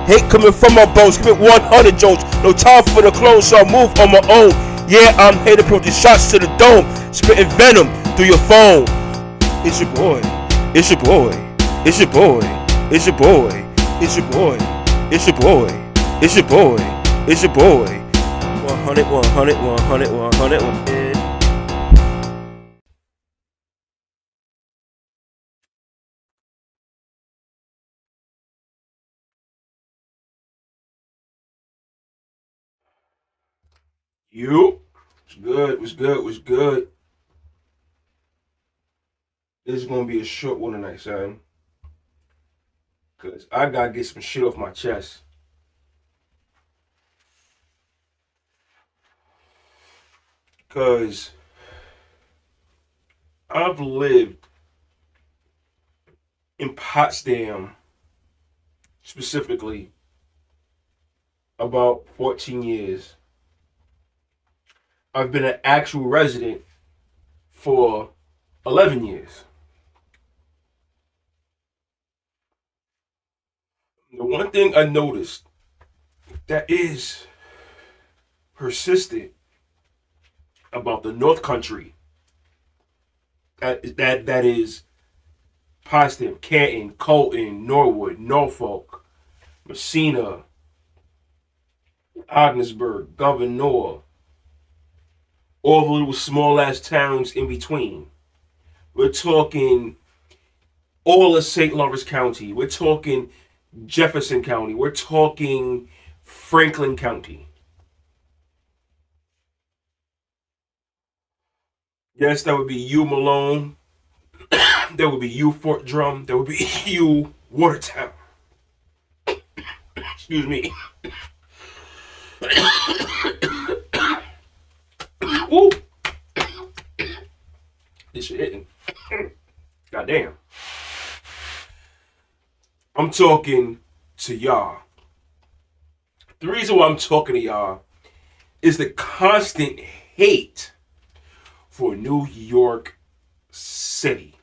Hate coming from my bones. Give it 100 Jones. No time for the clothes, so I move on my own. Yeah, I'm here to put these shots to the dome. Spitting venom through your phone. It's your boy. It's your boy. It's your boy. It's your boy. It's your boy. It's your boy. It's your boy. It's your boy. 100, 100, 100, 100, 100. You. What's good? What's good? What's good? This is gonna be a short one tonight, son. Cause I gotta get some shit off my chest. Cause I've lived in Potsdam specifically about 14 years. I've been an actual resident for 11 years. The one thing I noticed that is persistent about the North Country, that is Potsdam, Canton, Colton, Norwood, Norfolk, Messina, Ogdensburg, Governor, all the little small ass towns in between. We're talking all of St. Lawrence County. We're talking Jefferson County. We're talking Franklin County. Yes, that would be you, Malone. There would be you, Fort Drum. There would be you, Watertown. Excuse me. Ooh. This shit hitting. Goddamn. I'm talking to y'all. The reason why I'm talking to y'all is the constant hate for New York City.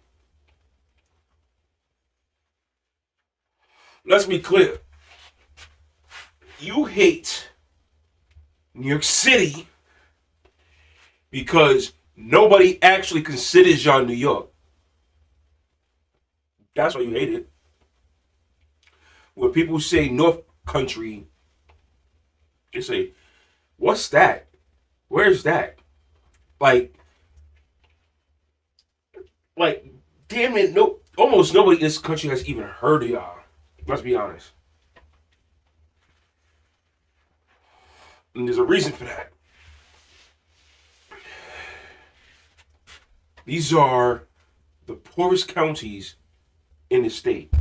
Let's be clear. You hate New York City because nobody actually considers y'all New York. That's why you hate it. When people say North Country, they say, what's that? Where's that? Like, damn it, no, almost nobody in this country has even heard of y'all. Let's be honest. And there's a reason for that. These are the poorest counties in the state.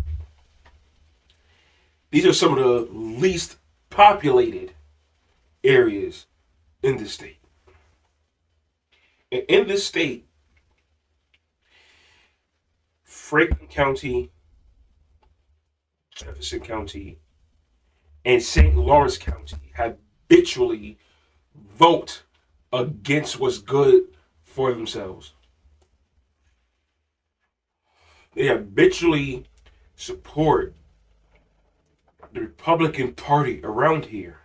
These are some of the least populated areas in the state. And in this state, Franklin County, Jefferson County, and St. Lawrence County habitually vote against what's good for themselves. They habitually support the Republican Party around here,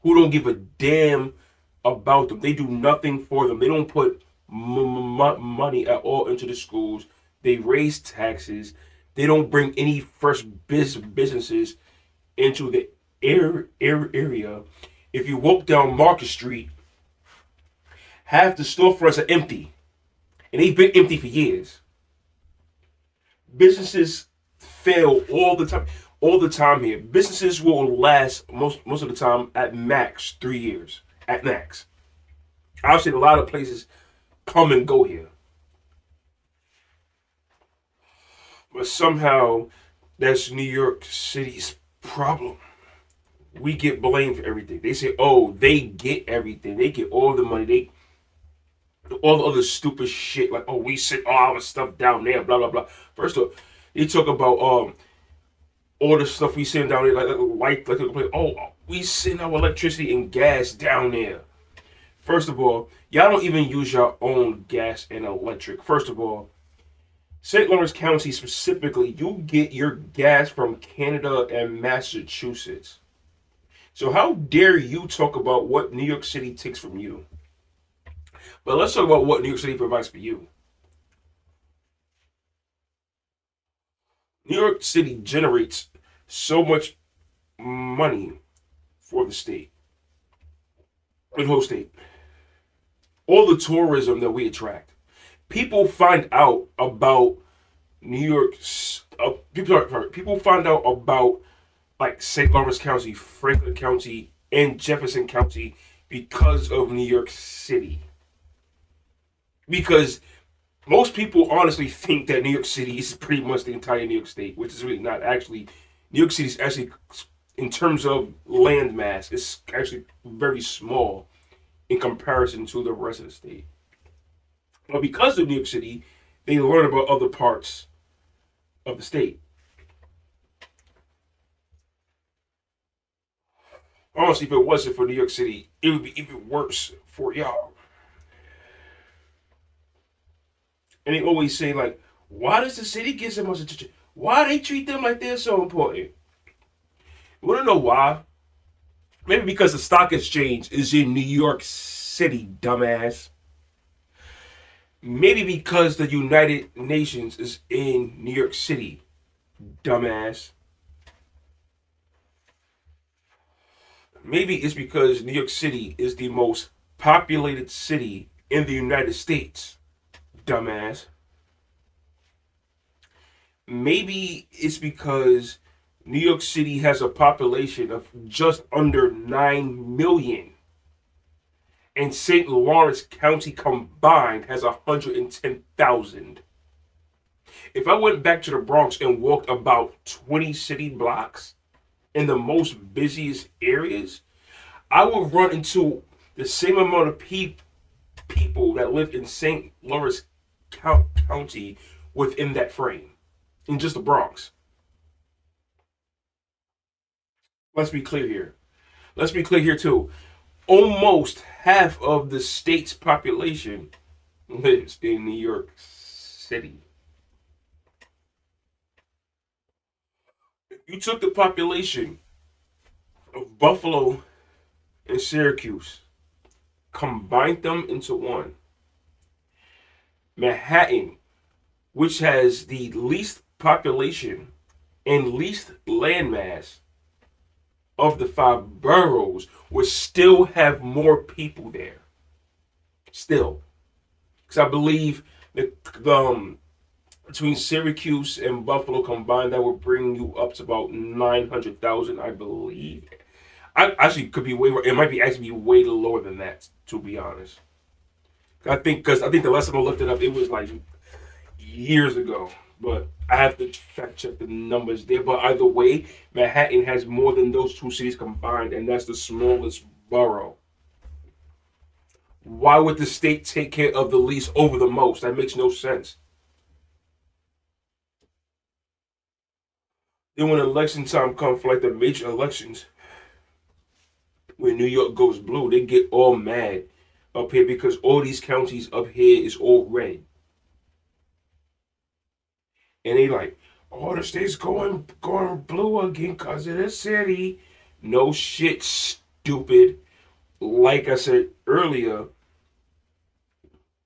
who don't give a damn about them. They do nothing for them. They don't put money at all into the schools. They raise taxes. They don't bring any fresh businesses into the area. If you walk down Market Street, half the storefronts are empty. And they've been empty for years. Businesses fail all the time. All the time here. Businesses will last most of the time at max 3 years. At max. I've seen a lot of places come and go here. But somehow that's New York City's problem. We get blamed for everything. They say, oh, they get everything. They get all the money. All the other stupid shit. Like, oh, we send all our stuff down there. Blah, blah, blah. First of all, they talk about all the stuff we send down there. We send our electricity and gas down there. First of all, y'all don't even use your own gas and electric. First of all, St. Lawrence County specifically, you get your gas from Canada and Massachusetts. So how dare you talk about what New York City takes from you? But let's talk about what New York City provides for you. New York City generates so much money for the state, the whole state. All the tourism that we attract. People find out about New York. People find out about like St. Lawrence County, Franklin County, and Jefferson County because of New York City. Because most people honestly think that New York City is pretty much the entire New York State, which is really not. Actually, New York City is actually, in terms of land mass, it's actually very small in comparison to the rest of the state. But because of New York City, they learn about other parts of the state. Honestly, if it wasn't for New York City, it would be even worse for y'all. And they always say, like, why does the city get so much attention? Why they treat them like they're so important? You want to know why? Maybe because the stock exchange is in New York City, dumbass. Maybe because the United Nations is in New York City, dumbass. Maybe it's because New York City is the most populated city in the United States, dumbass. Maybe it's because New York City has a population of just under 9 million. And St. Lawrence County combined has 110,000. If I went back to the Bronx and walked about 20 city blocks in the most busiest areas, I would run into the same amount of people that live in St. Lawrence County within that frame, in just the Bronx. Let's be clear here. Let's be clear here too. Almost half of the state's population lives in New York City. If you took the population of Buffalo and Syracuse, combined them into one, Manhattan, which has the least population and least landmass of the 5 boroughs, would still have more people there. Still. Because I believe that between Syracuse and Buffalo combined, that would bring you up to about 900,000, I believe. I actually could be way. It might be actually be way lower than that, to be honest. I think the last time I looked it up, it was like years ago. But I have to fact check the numbers there. But either way, Manhattan has more than those two cities combined, and that's the smallest borough. Why would the state take care of the least over the most? That makes no sense. Then when election time comes for like the major elections, when New York goes blue, they get all mad up here because all these counties up here is all red. And they like, oh, the state's going blue again because of the city. No shit, stupid. Like I said earlier,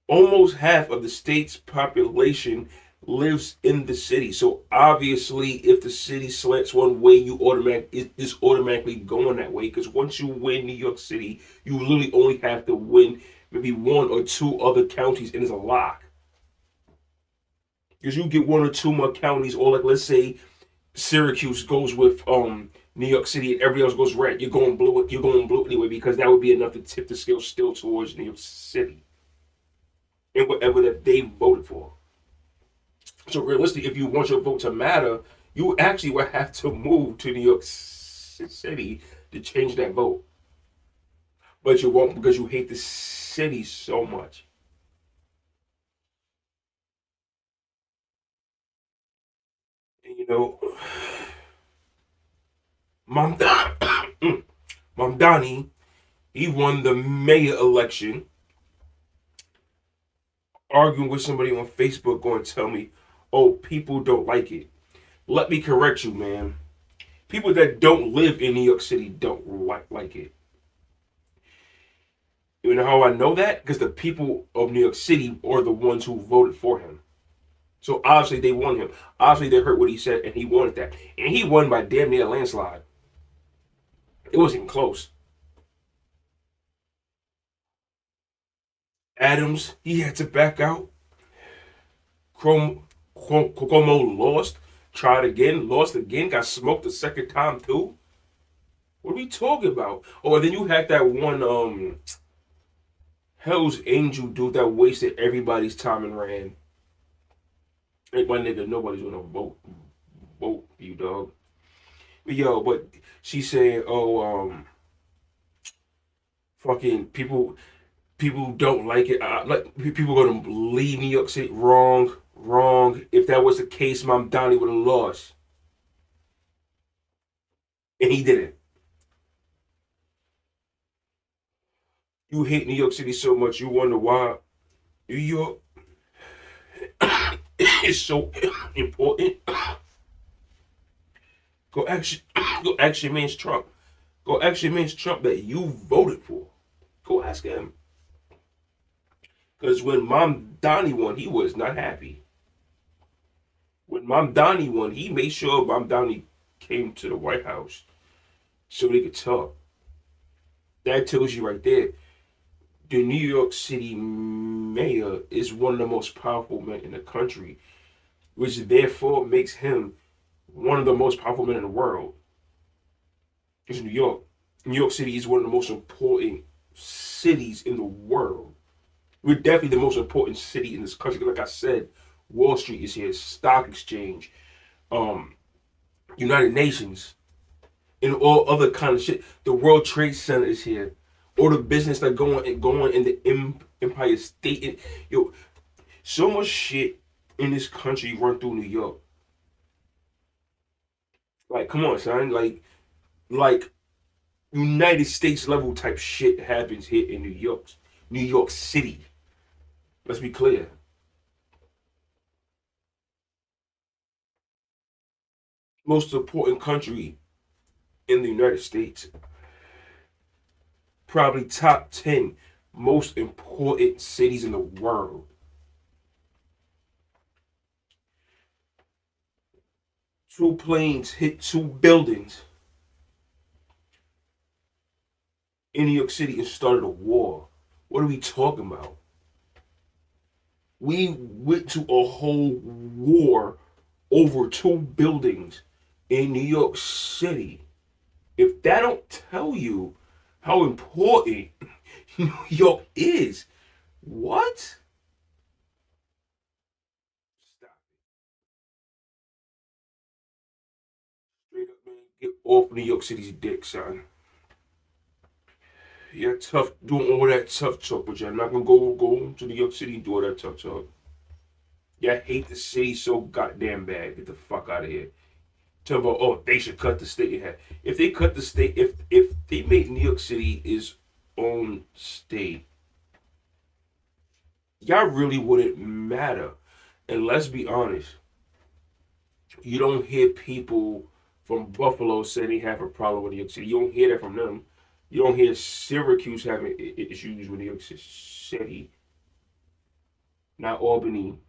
almost half of the state's population lives in the city. So obviously, if the city slants one way, it's automatically going that way. Because once you win New York City, you literally only have to win maybe 1 or 2 other counties, and it's a lock. Because you get 1 or 2 more counties, or like let's say Syracuse goes with New York City and everybody else goes red. You're going blue. You're going blue anyway because that would be enough to tip the scale still towards New York City and whatever that they voted for. So realistically, if you want your vote to matter, you actually would have to move to New York City to change that vote. But you won't because you hate the city so much. And you know, Mom, Mom Donnie, he won the mayor election, arguing with somebody on Facebook going to tell me, oh, people don't like it. Let me correct you, man. People that don't live in New York City don't like it. You know how I know that? Because the people of New York City are the ones who voted for him. So obviously they want him. Obviously they heard what he said and he wanted that. And he won by damn near a landslide. It wasn't even close. Adams, he had to back out. Cuomo lost. Tried again, lost again, got smoked the second time too. What are we talking about? Oh, and then you had that one Hell's Angel dude that wasted everybody's time and ran. Hey, my nigga, nobody's gonna vote for you, dog. But yo, but she saying, oh, fucking people don't like it. Like people gonna leave New York City. Wrong, wrong. If that was the case, Mom Donnie would have lost, and he didn't. You hate New York City so much, you wonder why New York is so important. Go ask, go ask your man's Trump. Go ask your man's Trump that you voted for. Go ask him. Because when Mom Donnie won, he was not happy. When Mom Donnie won, he made sure Mom Donnie came to the White House so they could talk. That tells you right there. The New York City mayor is one of the most powerful men in the country, which therefore makes him one of the most powerful men in the world. It's New York. New York City is one of the most important cities in the world. We're definitely the most important city in this country. Like I said, Wall Street is here, Stock Exchange, United Nations, and all other kind of shit. The World Trade Center is here. All the business that going in the Empire State. And, yo, so much shit in this country run through New York. Like, come on, son. Like United States level type shit happens here in New York City. Let's be clear. Most important country in the United States. Probably top 10 most important cities in the world. Two planes hit two buildings in New York City and started a war. What are we talking about? We went to a whole war over two buildings in New York City. If that don't tell you how important New York is, what? Stop it. Straight up, man. Get off New York City's dick, son. Yeah, tough doing all that tough talk, but you're not gonna go to New York City and do all that tough talk. Yeah, I hate the city so goddamn bad. Get the fuck out of here. Tell about, oh, they should cut the state in half. If they cut the state, if they made New York City its own state, y'all really wouldn't matter. And let's be honest, you don't hear people from Buffalo say they have a problem with New York City. You don't hear that from them. You don't hear Syracuse having issues with New York City. Not Albany.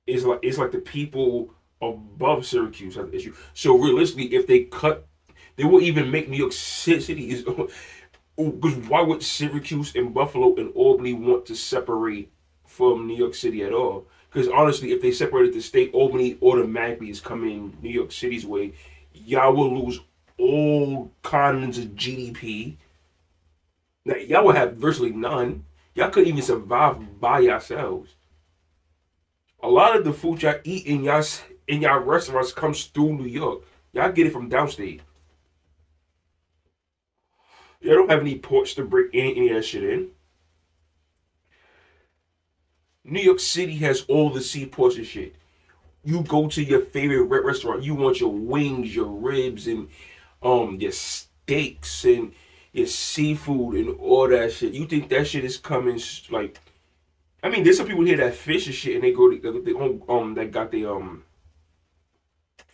It's like the people above Syracuse have the issue. So realistically, if they will even make New York City is. Because why would Syracuse and Buffalo and Albany want to separate from New York City at all? Because honestly, if they separated the state, Albany automatically is coming New York City's way. Y'all will lose all kinds of GDP. Now, y'all will have virtually none. Y'all couldn't even survive by yourselves. A lot of the food y'all eat in y'all restaurants comes through New York. Y'all get it from downstate. Y'all don't have any ports to bring any of that shit in. New York City has all the seaports and shit. You go to your favorite restaurant, you want your wings, your ribs, and your steaks and your seafood and all that shit. You think that shit is coming like I mean, there's some people here that fish and shit, and they go to their own that got they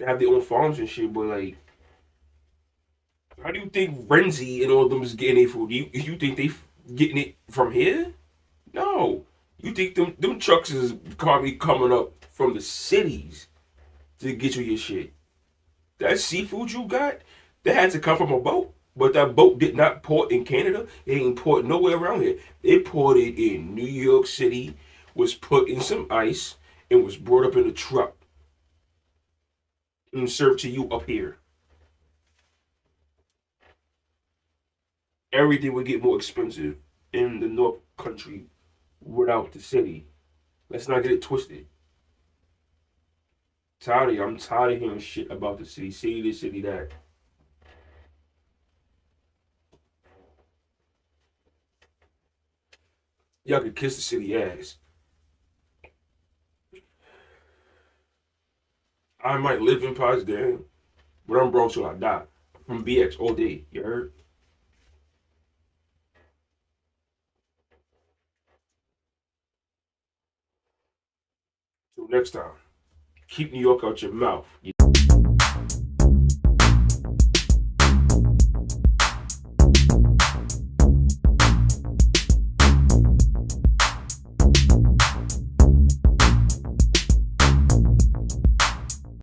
have their own farms and shit. But like, how do you think Renzi and all of them is getting their food? You think they getting it from here? No. You think them trucks is probably coming up from the cities to get you your shit? That seafood you got, that had to come from a boat. But that boat did not port in Canada. It ain't port nowhere around here. It ported in New York City, was put in some ice, and was brought up in a truck and served to you up here. Everything would get more expensive in the North Country without the city. Let's not get it twisted. I'm tired of hearing shit about the city. City this, city that. Y'all could kiss the city ass. I might live in Potsdam, but I'm broke till I die. From BX all day. You heard? Till next time, keep New York out your mouth.